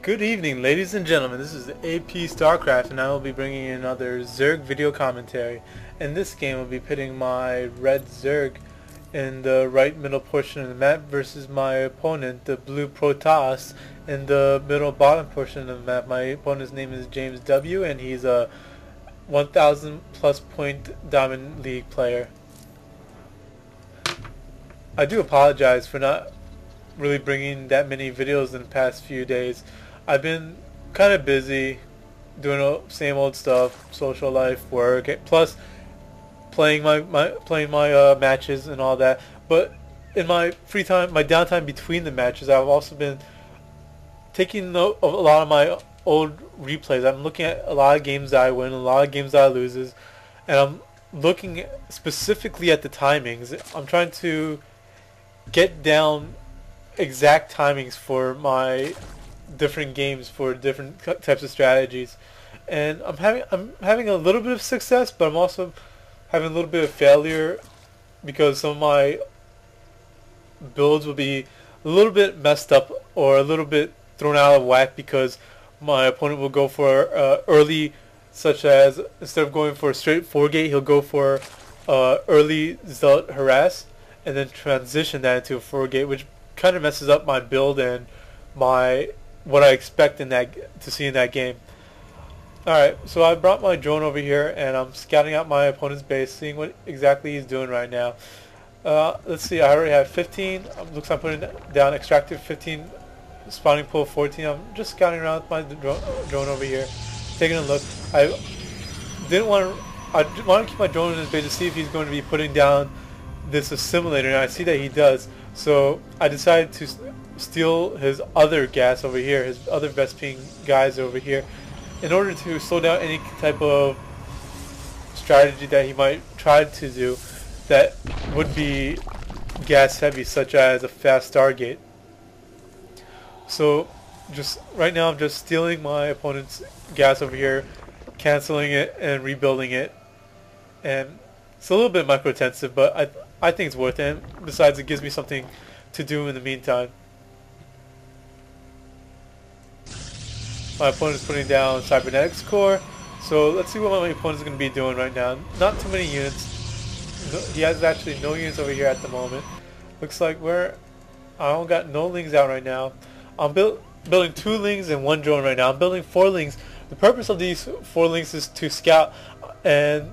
Good evening, ladies and gentlemen. This is AP StarCraft, and I will be bringing you another Zerg video commentary. In this game, I'll be pitting my red Zerg in the right middle portion of the map versus my opponent, the blue Protoss, in the middle bottom portion of the map. My opponent's name is James W, and he's a 1,000 plus point Diamond League player. I do apologize for not really bringing that many videos in the past few days. I've been kind of busy doing the same old stuff, social life, work, plus playing my matches and all that. But in my free time, my downtime between the matches, I've also been taking note of a lot of my old replays. I'm looking at a lot of games that I win, a lot of games that I lose, and I'm looking specifically at the timings. I'm trying to get down exact timings for my different games, for different types of strategies, and I'm having a little bit of success, but I'm also having a little bit of failure because some of my builds will be a little bit messed up or a little bit thrown out of whack because my opponent will go for early, such as instead of going for a straight 4-gate, he'll go for early zealot harass and then transition that into a 4-gate, which kind of messes up my build and what I expect to see in that game. Alright, so I brought my drone over here and I'm scouting out my opponent's base, seeing what exactly he's doing right now. Let's see, I already have 15. Looks like I'm putting down extractive 15, spawning pool 14. I'm just scouting around with my drone over here, taking a look. I want to keep my drone in his base to see if he's going to be putting down this assimilator, and I see that he does. So I decided to steal his other gas over here, his other Vespine guys over here, in order to slow down any type of strategy that he might try to do that would be gas heavy, such as a fast Stargate. So just right now I'm just stealing my opponent's gas over here, canceling it and rebuilding it, and it's a little bit micro-intensive, but I think it's worth it. Besides, it gives me something to do in the meantime. My opponent is putting down cybernetics core, so let's see what my opponent is going to be doing right now. Not too many units. He has actually no units over here at the moment. Looks like I don't got no lings out right now. I'm building 2 lings and 1 drone right now. I'm building 4 lings. The purpose of these 4 lings is to scout, and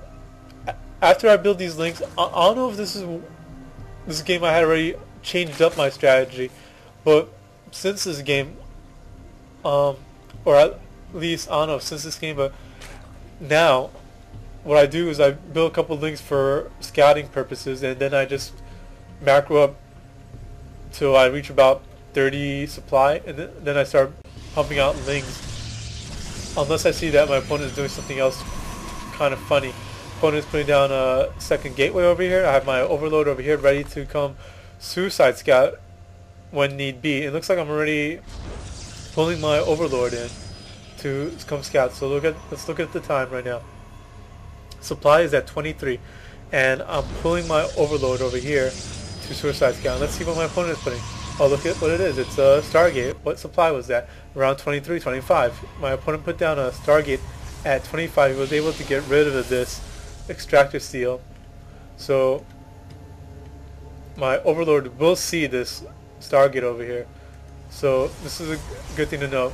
after I build these links, I don't know if this game I had already changed up my strategy, but since this game, or at least, I don't know, since this game, but now what I do is I build a couple links for scouting purposes, and then I just macro up till I reach about 30 supply, and then I start pumping out links, unless I see that my opponent is doing something else kind of funny. Opponent is putting down a second gateway over here. I have my overload over here ready to come suicide scout when need be. It looks like I'm already pulling my overlord in to come scout. So let's look at the time right now. Supply is at 23, and I'm pulling my overload over here to suicide scout. Let's see what my opponent is putting. Oh, look at what it is. It's a Stargate. What supply was that? Around 23, 25. My opponent put down a Stargate at 25. He was able to get rid of this extractor steel, so my overlord will see this Stargate over here. So this is a good thing to know.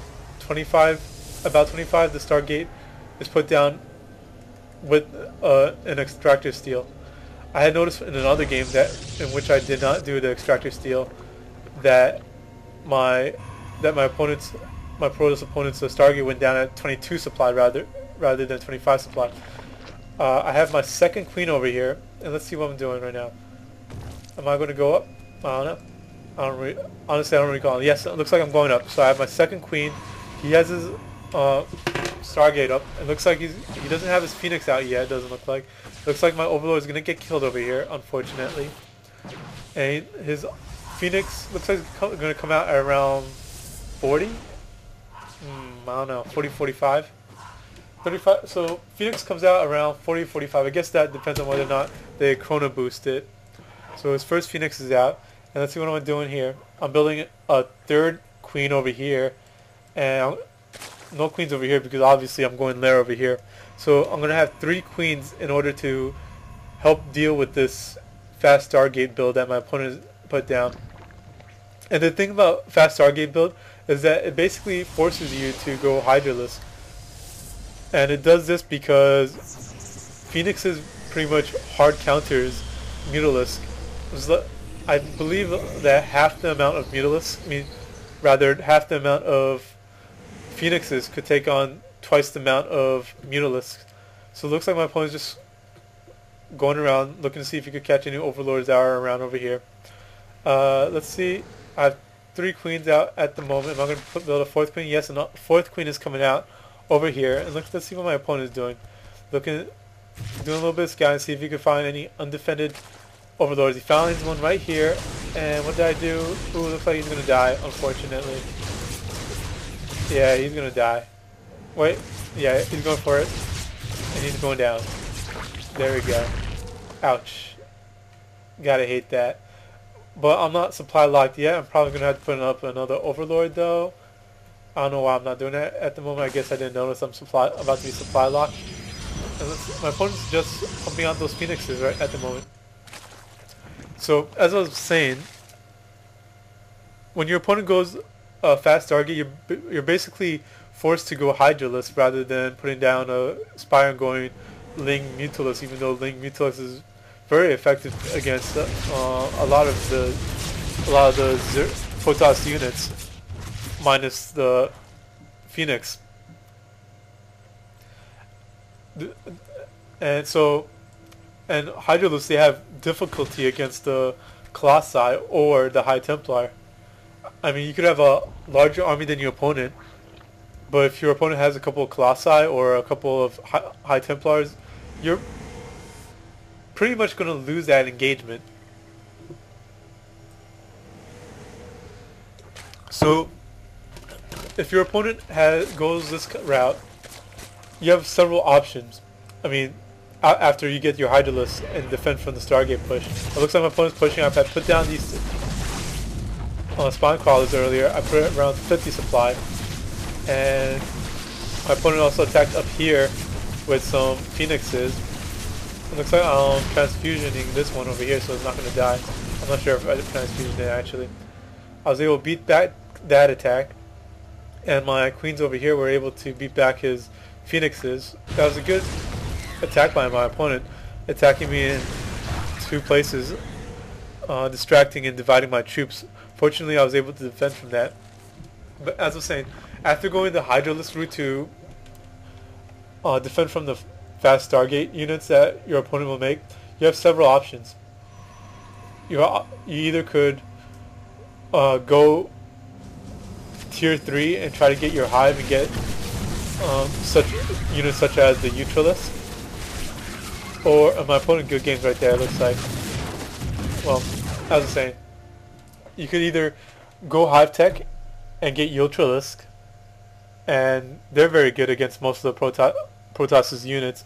About 25, the Stargate is put down with an extractor steel. I had noticed in another game in which I did not do the extractor steel that my Protoss opponent's Stargate went down at 22 supply rather than 25 supply. I have my second queen over here, and let's see what I'm doing right now. Am I going to go up? I don't know. Honestly, I don't recall. Yes, it looks like I'm going up. So I have my second queen. He has his Stargate up. It looks like he doesn't have his Phoenix out yet. It doesn't look like. Looks like my Overlord is going to get killed over here, unfortunately. And his Phoenix looks like it's going to come out at around 40? I don't know, 40, 45? 35, so Phoenix comes out around 40, 45. I guess that depends on whether or not they chrono boost it. So his first Phoenix is out, and let's see what I'm doing here. I'm building a third queen over here, and no queens over here because obviously I'm going lair over here. So I'm going to have 3 queens in order to help deal with this fast Stargate build that my opponent put down. And the thing about fast Stargate build is that it basically forces you to go Hydralisk. And it does this because Phoenix's pretty much hard counters Mutalisk. I believe that half the amount of Mutalisk, half the amount of Phoenixes could take on twice the amount of Mutalisk. So it looks like my opponent's just going around looking to see if he could catch any Overlords that are around over here. Let's see. I have 3 queens out at the moment. Am I going to build a 4th queen? Yes, and a 4th queen is coming out over here. And let's see what my opponent is doing. Doing a little bit of scouting, see if he can find any undefended Overlords. He found one right here. And what did I do? Ooh, looks like he's going to die, unfortunately. Yeah, he's going to die. Wait. Yeah, he's going for it. And he's going down. There we go. Ouch. Gotta hate that. But I'm not supply locked yet. I'm probably going to have to put up another Overlord though. I don't know why I'm not doing that at the moment. I guess I didn't notice I'm about to be supply locked. And my opponent's just pumping out those Phoenixes right at the moment. So, as I was saying, when your opponent goes fast Stargate, you're basically forced to go Hydralisk rather than putting down a Spire and going Ling Mutalisk, even though Ling Mutalisk is very effective against a lot of the Protoss units, minus the Phoenix. And Hydralisk, they have difficulty against the Colossi or the High Templar. I mean, you could have a larger army than your opponent, but if your opponent has a couple of Colossi or a couple of High Templars, you're pretty much going to lose that engagement. So, if your opponent goes this route, you have several options. I mean, after you get your Hydralisk and defend from the Stargate push. It looks like my opponent's pushing up. I put down these spawn crawlers earlier. I put around 50 supply. And my opponent also attacked up here with some Phoenixes. It looks like I'm transfusioning this one over here, so it's not going to die. I'm not sure if I transfusioned it actually. I was able to beat back that attack. And my queens over here were able to beat back his Phoenixes. That was a good attack by my opponent, attacking me in 2 places, distracting and dividing my troops. Fortunately, I was able to defend from that. But as I was saying, after going the Hydralisk route to defend from the fast Stargate units that your opponent will make, you have several options. You either could go tier 3 and try to get your hive and get such units such as the Neutralist, or my opponent good games right there. It looks like. Well, as I was saying, you could either go hive tech and get Neutralist, and they're very good against most of the Protoss' units.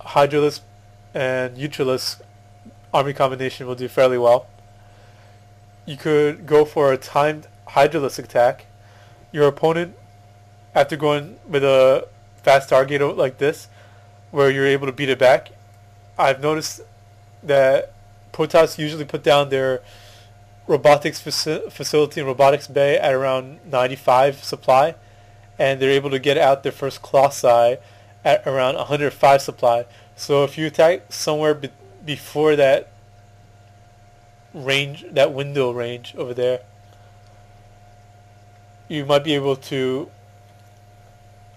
Hydralisk and Neutralist army combination will do fairly well. You could go for a timed Hydralisk attack. Your opponent, after going with a fast target like this, where you're able to beat it back, I've noticed that Protoss usually put down their robotics facility and robotics bay at around 95 supply, and they're able to get out their first Colossi at around 105 supply. So if you attack somewhere before that range, that window range over there, you might be able to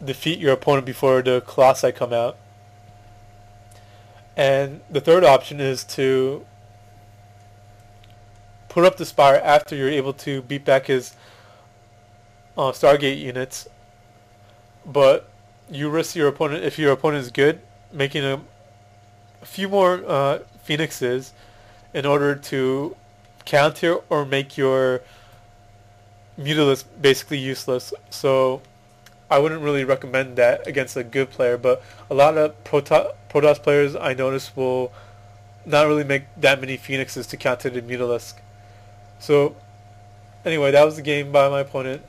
defeat your opponent before the Colossi come out. And the third option is to put up the Spire after you're able to beat back his Stargate units, but you risk your opponent, if your opponent is good, making a few more Phoenixes in order to counter or make your Mutalisk basically useless. So I wouldn't really recommend that against a good player, but a lot of Protoss players I notice will not really make that many Phoenixes to counter the Mutalisk. So anyway, that was the game by my opponent.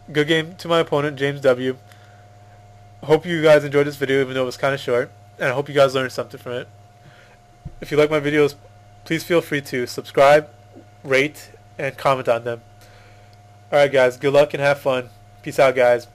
Good game to my opponent, James W. Hope you guys enjoyed this video, even though it was kind of short. And I hope you guys learned something from it. If you like my videos, please feel free to subscribe, rate, and comment on them. Alright guys, good luck and have fun. Peace out guys.